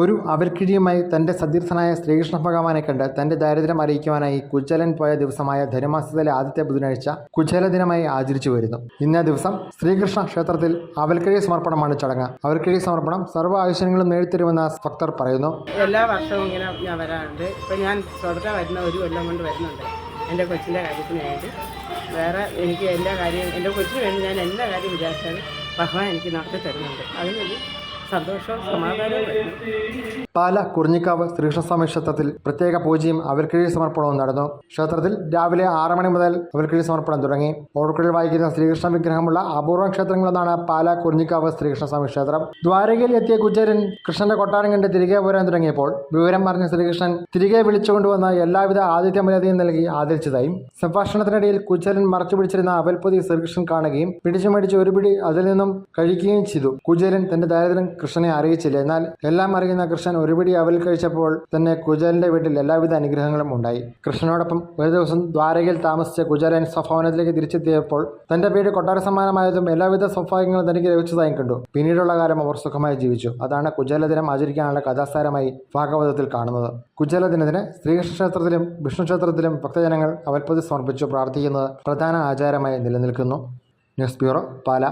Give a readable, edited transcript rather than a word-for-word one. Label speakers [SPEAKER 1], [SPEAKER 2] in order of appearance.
[SPEAKER 1] ഒരു അവൽക്കിഴിയുമായി തൻ്റെ സതീർത്ഥനായ ശ്രീകൃഷ്ണ ഭഗവാനെ കണ്ട് തൻ്റെ ദാരിദ്ര്യം അറിയിക്കുവാനായി കുചേലൻ പോയ ദിവസമായ ധനുമാസത്തിലെ ആദ്യത്തെ ബുധനാഴ്ച കുചേല ദിനമായി ആചരിച്ചു വരുന്നു. ഇന്നേ ദിവസം ശ്രീകൃഷ്ണ ക്ഷേത്രത്തിൽ അവൽക്കിഴി സമർപ്പണമാണ് ചടങ്ങ്. അവൽക്കിഴി സമർപ്പണം സർവ്വ ആവശ്യങ്ങളും നേടിത്തരുമെന്ന് ഭക്തർ പറയുന്നു.
[SPEAKER 2] എല്ലാ വർഷവും ഇങ്ങനെ ഞാൻ വരാറുണ്ട്. ഇപ്പം ഞാൻ തുടർന്ന് വരുന്ന ഒരു കൊല്ലം കൊണ്ട് വരുന്നുണ്ട് എൻ്റെ കൊച്ചിൻ്റെ കാര്യത്തിന് വേണ്ടി. വേറെ എനിക്ക് എല്ലാ കാര്യവും എൻ്റെ കൊച്ചിന് വേണ്ടി ഞാൻ എല്ലാ കാര്യം വിചാരിച്ചാലും ഭഗവാൻ എനിക്ക് നടത്തി തരുന്നുണ്ട്. അതിനൊരു സന്തോഷവും സമാധാനവും വരുന്നു.
[SPEAKER 1] പാല കുറിഞ്ഞിക്കാവ് ശ്രീകൃഷ്ണസ്വാമി ക്ഷേത്രത്തിൽ പ്രത്യേക പൂജയും അവൽക്കിഴി സമർപ്പണവും നടന്നു. ക്ഷേത്രത്തിൽ രാവിലെ 6 മണി മുതൽ അവൽക്കിഴി സമർപ്പണം തുടങ്ങി. ഓടക്കുഴൽ വായിക്കുന്ന ശ്രീകൃഷ്ണ വിഗ്രഹമുള്ള അപൂർവം ക്ഷേത്രങ്ങളെന്നാണ് പാല കുറിഞ്ഞിക്കാവ് ശ്രീകൃഷ്ണസ്വാമി ക്ഷേത്രം. ദ്വാരകയിൽ എത്തിയ കുചേലൻ കൃഷ്ണന്റെ കൊട്ടാരം കണ്ട് തിരികെ പോരാൻ തുടങ്ങിയപ്പോൾ വിവരം അറിഞ്ഞ ശ്രീകൃഷ്ണൻ തിരികെ വിളിച്ചുകൊണ്ടുവന്ന എല്ലാവിധ ആതിഥ്യ മര്യാദയും നൽകി ആദരിച്ചതായും സംഭാഷണത്തിനിടയിൽ കുചേലൻ മറച്ചു പിടിച്ചിരുന്ന അവൽപ്പൊതി ശ്രീകൃഷ്ണൻ കാണുകയും പിടിച്ചു മേടിച്ച് ഒരു പിടി അതിൽ നിന്നും കഴിക്കുകയും ചെയ്തു. കുചേലൻ തന്റെ ദാരിദ്ര്യം കൃഷ്ണനെ അറിയിച്ചില്ല. എന്നാൽ എല്ലാം അറിയുന്ന കൃഷ്ണൻ ഒരു പിടി അവൽ കഴിച്ചപ്പോൾ തന്നെ കുചേലന്റെ വീട്ടിൽ എല്ലാവിധ അനുഗ്രഹങ്ങളും ഉണ്ടായി. കൃഷ്ണനോടൊപ്പം ഒരു ദിവസം ദ്വാരകയിൽ താമസിച്ച കുചേലൻ സ്വഭവനത്തിലേക്ക് തിരിച്ചെത്തിയപ്പോൾ തന്റെ വീട് കൊട്ടാര സമ്മാനമായതും എല്ലാവിധ സൗഭാഗ്യങ്ങളും തനിക്ക് ലഭിച്ചതായും കണ്ടു. പിന്നീടുള്ള കാലം അവർ സുഖമായി ജീവിച്ചു. അതാണ് കുചേല ദിനം ആചരിക്കാനുള്ള കഥാസാരമായി ഭാഗവതത്തിൽ കാണുന്നത്. കുചേല ദിനത്തിന് ശ്രീകൃഷ്ണ ക്ഷേത്രത്തിലും വിഷ്ണു ക്ഷേത്രത്തിലും ഭക്തജനങ്ങൾ അവൽപ്പൊതി സമർപ്പിച്ചു പ്രാർത്ഥിക്കുന്നത് പ്രധാന ആചാരമായി നിലനിൽക്കുന്നു. ന്യൂസ് ബ്യൂറോ, പാല.